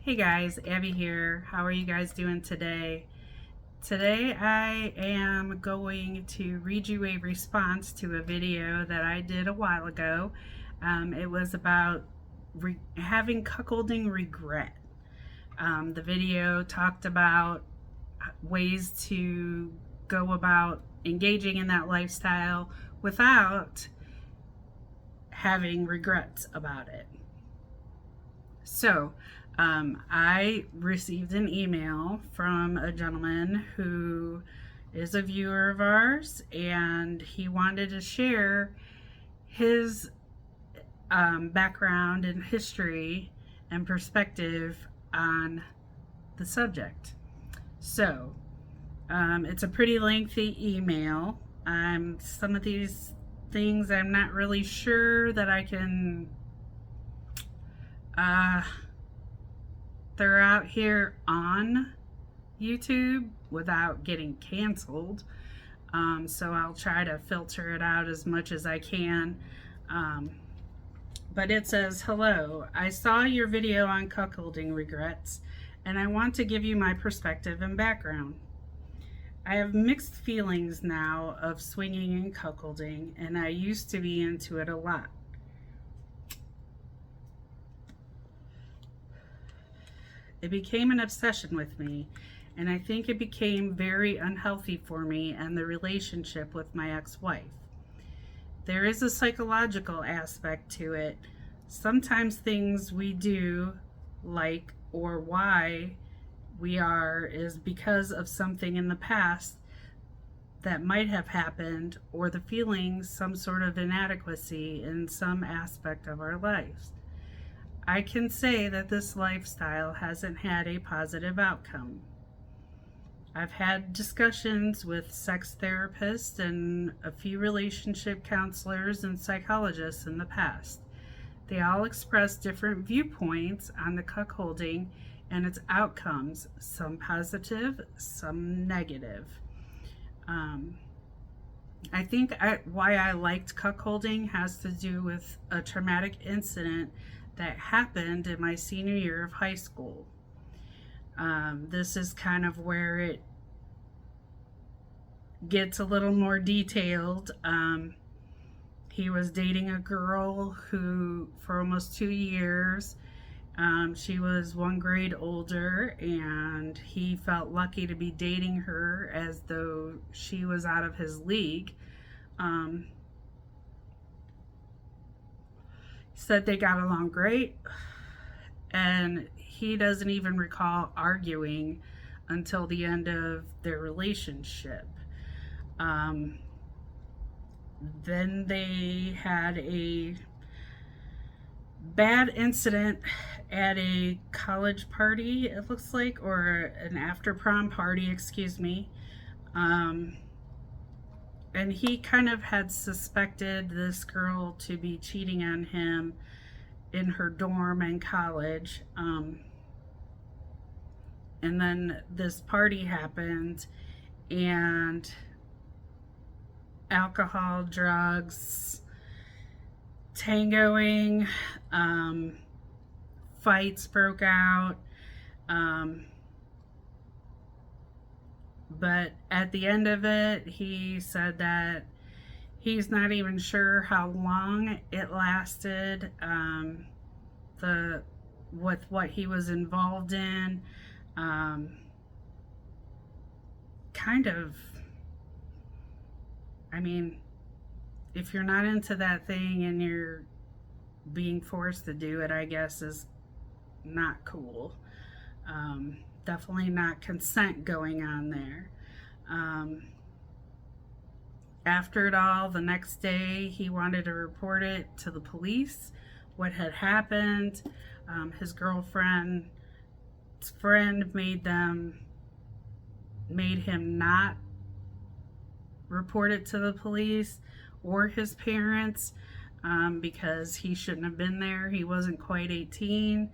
Hey guys, Abby here. How are you guys doing today? Today I am going to read you a response to a video that I did a while ago. It was about having cuckolding regret. The video talked about ways to go about engaging in that lifestyle without having regrets about it. So, I received an email from a gentleman who is a viewer of ours, and he wanted to share his background and history and perspective on the subject. So, it's a pretty lengthy email. Some of these things I'm not really sure that I can they're out here on YouTube without getting canceled. So I'll try to filter it out as much as I can. But it says, "Hello, I saw your video on cuckolding regrets, and I want to give you my perspective and background. I have mixed feelings now of swinging and cuckolding, and I used to be into it a lot. It became an obsession with me, and I think it became very unhealthy for me and the relationship with my ex-wife. There is a psychological aspect to it. Sometimes things we do, like, or why we are, is because of something in the past that might have happened, or the feeling some sort of inadequacy in some aspect of our lives. I can say that this lifestyle hasn't had a positive outcome. I've had discussions with sex therapists and a few relationship counselors and psychologists in the past. They all express different viewpoints on the cuckolding and its outcomes, some positive, some negative. I think why I liked cuckolding has to do with a traumatic incident that happened in my senior year of high school. This is kind of where it gets a little more detailed. He was dating a girl who, for almost 2 years, she was one grade older, and he felt lucky to be dating her as though she was out of his league. Said they got along great, and he doesn't even recall arguing until the end of their relationship. Then they had a bad incident at a college party, it looks like, or an after prom party, excuse me. And he kind of had suspected this girl to be cheating on him in her dorm in college. And then this party happened, and alcohol, drugs, tangoing, fights broke out. But at the end of it, he said that he's not even sure how long it lasted, with what he was involved in. Kind of, I mean, if you're not into that thing and you're being forced to do it, I guess is not cool. Definitely not consent going on there. After it all, the next day, he wanted to report it to the police, what had happened. His girlfriend's friend made him not report it to the police or his parents, because he shouldn't have been there. He wasn't quite 18.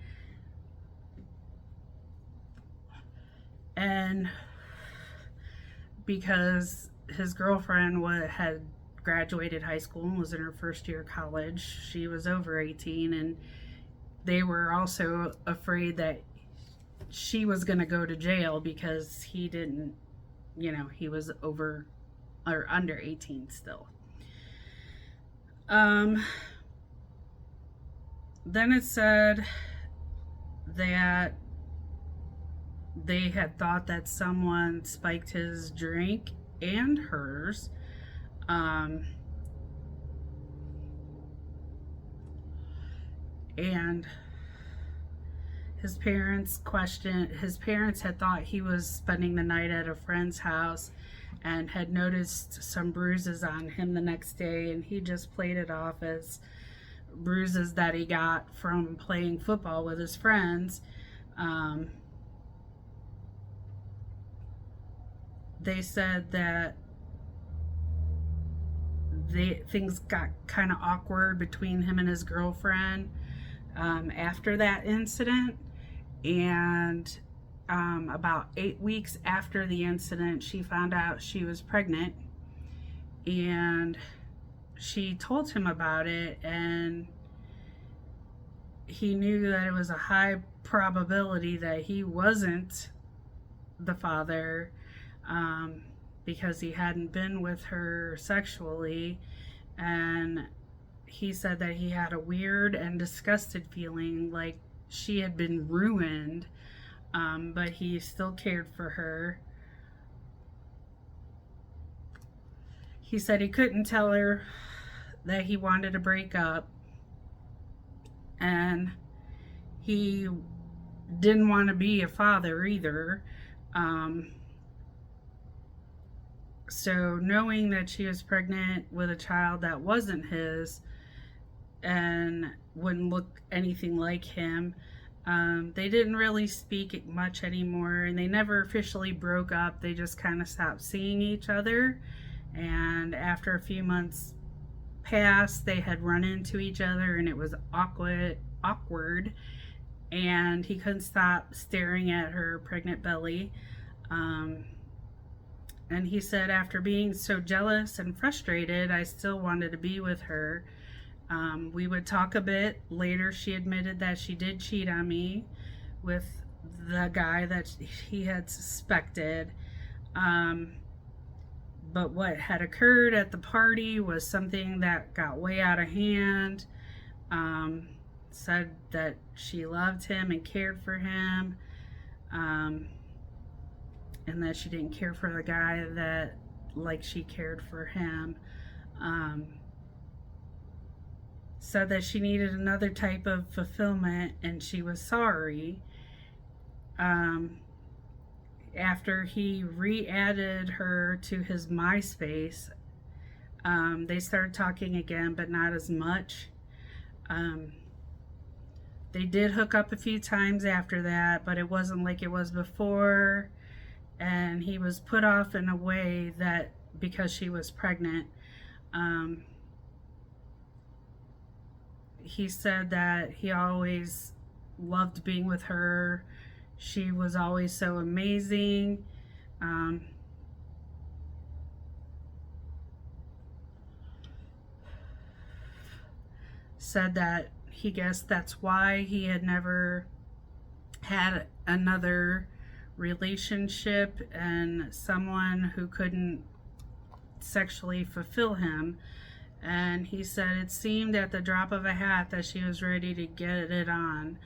And because his girlfriend had graduated high school and was in her first year of college, she was over 18, and they were also afraid that she was going to go to jail because he didn't, he was over or under 18 still. Then it said that they had thought that someone spiked his drink and hers. And his parents had thought he was spending the night at a friend's house and had noticed some bruises on him the next day, and he just played it off as bruises that he got from playing football with his friends. They said that things got kind of awkward between him and his girlfriend after that incident, and about 8 weeks after the incident, she found out she was pregnant, and she told him about it, and he knew that it was a high probability that he wasn't the father, because he hadn't been with her sexually, and he said that he had a weird and disgusted feeling like she had been ruined, but he still cared for her. He said he couldn't tell her that he wanted to break up, and he didn't want to be a father either. So knowing that she was pregnant with a child that wasn't his and wouldn't look anything like him, they didn't really speak much anymore, and they never officially broke up. They just kind of stopped seeing each other, and after a few months passed, they had run into each other, and it was awkward, and he couldn't stop staring at her pregnant belly. And he said, after being so jealous and frustrated, I still wanted to be with her. We would talk a bit. Later, she admitted that she did cheat on me with the guy that he had suspected. But what had occurred at the party was something that got way out of hand. Said that she loved him and cared for him. And that she didn't care for the guy that like she cared for him. Said that she needed another type of fulfillment, and she was sorry. After he re-added her to his MySpace, they started talking again, but not as much. They did hook up a few times after that, but it wasn't like it was before. And he was put off in a way that because she was pregnant. He said that he always loved being with her. She was always so amazing. Said that he guessed that's why he had never had another relationship and someone who couldn't sexually fulfill him. And he said it seemed at the drop of a hat that she was ready to get it on.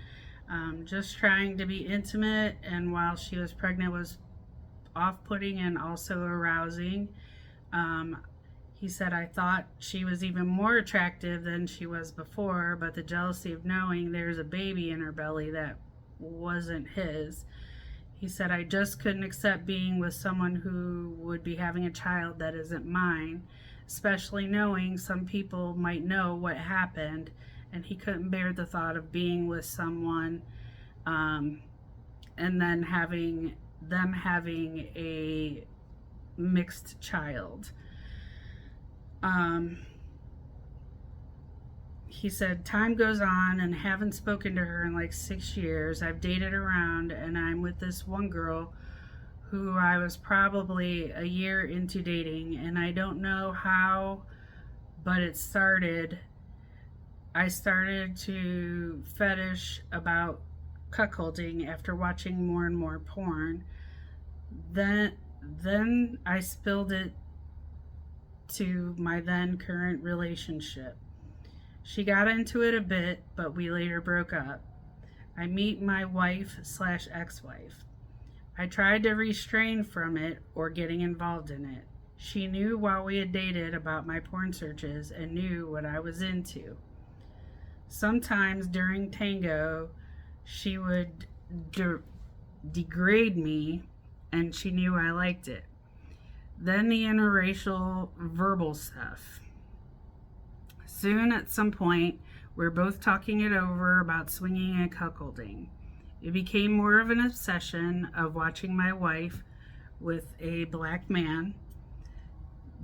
Just trying to be intimate, and while she was pregnant was off-putting and also arousing. He said, I thought she was even more attractive than she was before, but the jealousy of knowing there's a baby in her belly that wasn't his. He said, I just couldn't accept being with someone who would be having a child that isn't mine, especially knowing some people might know what happened, and he couldn't bear the thought of being with someone and then having a mixed child. He said, time goes on and haven't spoken to her in like 6 years. I've dated around, and I'm with this one girl who I was probably a year into dating, and I don't know how, but it started. I started to fetish about cuckolding after watching more and more porn. Then I spilled it to my then current relationship. She got into it a bit, but we later broke up. I meet my wife slash ex-wife. I tried to restrain from it or getting involved in it. She knew while we had dated about my porn searches and knew what I was into. Sometimes during tango, she would degrade me, and she knew I liked it. Then the interracial verbal stuff. Soon, at some point, we're both talking it over about swinging and cuckolding. It became more of an obsession of watching my wife with a black man.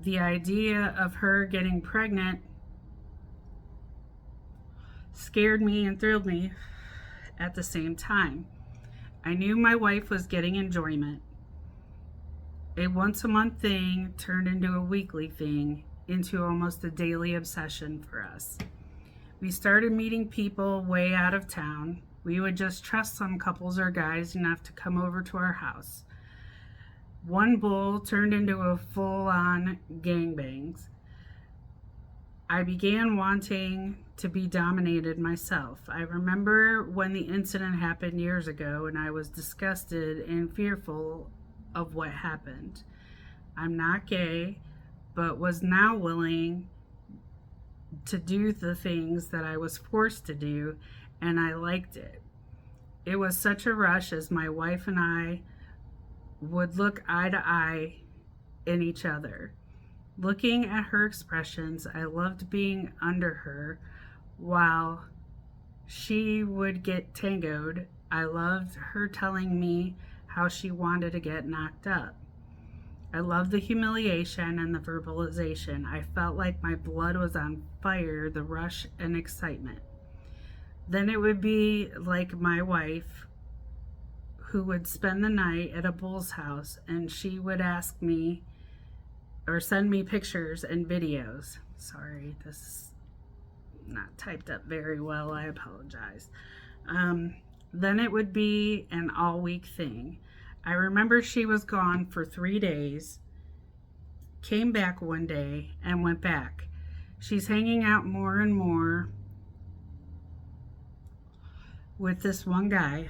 The idea of her getting pregnant scared me and thrilled me at the same time. I knew my wife was getting enjoyment. A once a month thing turned into a weekly thing, into almost a daily obsession for us. We started meeting people way out of town. We would just trust some couples or guys enough to come over to our house. One bull turned into a full-on gangbangs. I began wanting to be dominated myself. I remember when the incident happened years ago, and I was disgusted and fearful of what happened. I'm not gay, but was now willing to do the things that I was forced to do, and I liked it. It was such a rush as my wife and I would look eye to eye in each other. Looking at her expressions, I loved being under her while she would get tangoed. I loved her telling me how she wanted to get knocked up. I loved the humiliation and the verbalization. I felt like my blood was on fire, the rush and excitement. Then it would be like my wife, who would spend the night at a bull's house, and she would ask me or send me pictures and videos. Sorry, this is not typed up very well. I apologize. Then it would be an all-week thing. I remember she was gone for 3 days, came back one day, and went back. She's hanging out more and more with this one guy.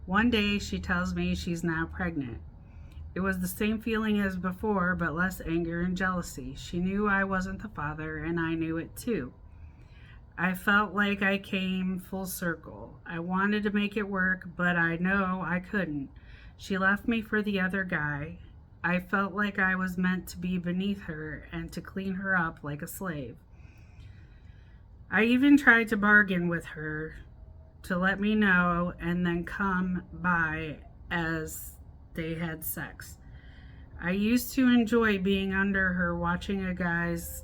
One day she tells me she's now pregnant. It was the same feeling as before, but less anger and jealousy. She knew I wasn't the father, and I knew it too. I felt like I came full circle. I wanted to make it work, but I know I couldn't. She left me for the other guy. I felt like I was meant to be beneath her and to clean her up like a slave. I even tried to bargain with her to let me know and then come by as they had sex. I used to enjoy being under her, watching a guy's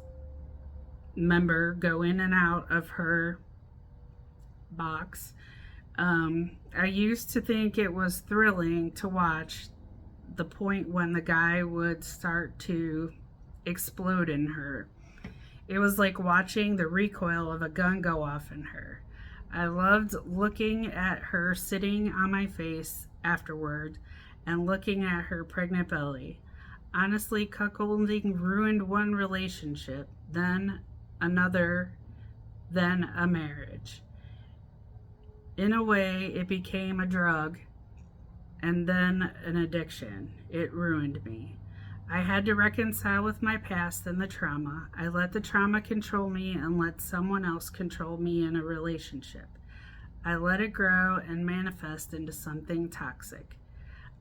member go in and out of her box. I used to think it was thrilling to watch the point when the guy would start to explode in her. It was like watching the recoil of a gun go off in her. I loved looking at her sitting on my face afterward and looking at her pregnant belly. Honestly, cuckolding ruined one relationship, then another, then a marriage. In a way, it became a drug and then an addiction. It ruined me. I had to reconcile with my past and the trauma. I let the trauma control me and let someone else control me in a relationship. I let it grow and manifest into something toxic.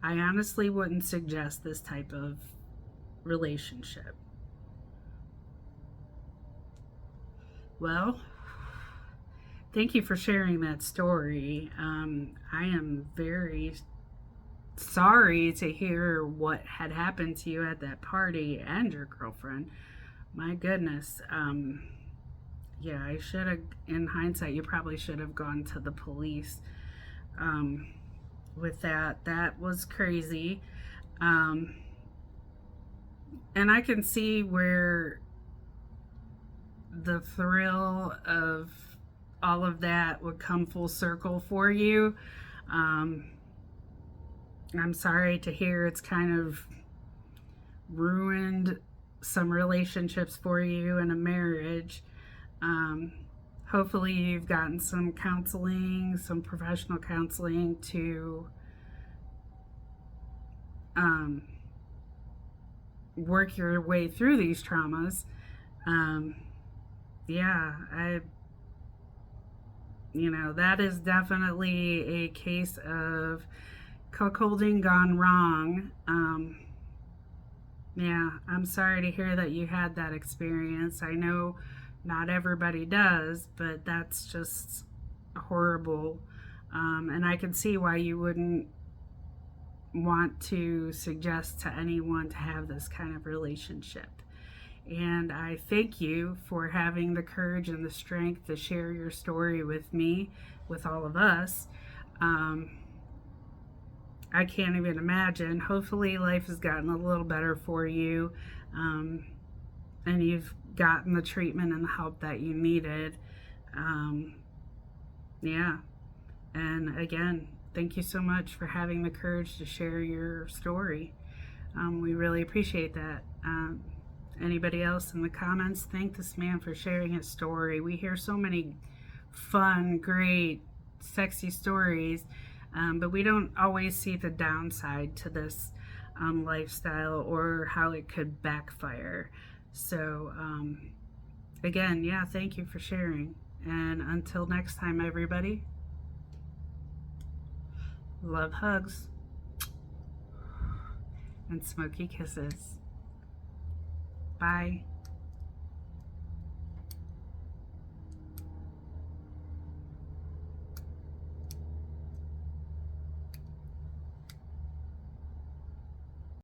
I honestly wouldn't suggest this type of relationship. Well, thank you for sharing that story. I am very sorry to hear what had happened to you at that party and your girlfriend. My goodness. Yeah, I should have, in hindsight, you probably should have gone to the police with that. That was crazy. And I can see where the thrill of all of that would come full circle for you. Um, I'm sorry to hear it's kind of ruined some relationships for you in a marriage. Um, Hopefully, you've gotten some counseling, some professional counseling to um, work your way through these traumas. Um, yeah, that is definitely a case of cuckolding gone wrong. Yeah, I'm sorry to hear that you had that experience. I know not everybody does, but that's just horrible. And I can see why you wouldn't want to suggest to anyone to have this kind of relationship. And I thank you for having the courage and the strength to share your story with me, with all of us. Um, I can't even imagine. Hopefully, life has gotten a little better for you, and you've gotten the treatment and the help that you needed. Um, yeah. And again, thank you so much for having the courage to share your story. We really appreciate that. Anybody else in the comments, thank this man for sharing his story. We hear so many fun, great, sexy stories, but we don't always see the downside to this lifestyle or how it could backfire. So, again, yeah, thank you for sharing. And until next time, everybody, love hugs and smoky kisses. Bye.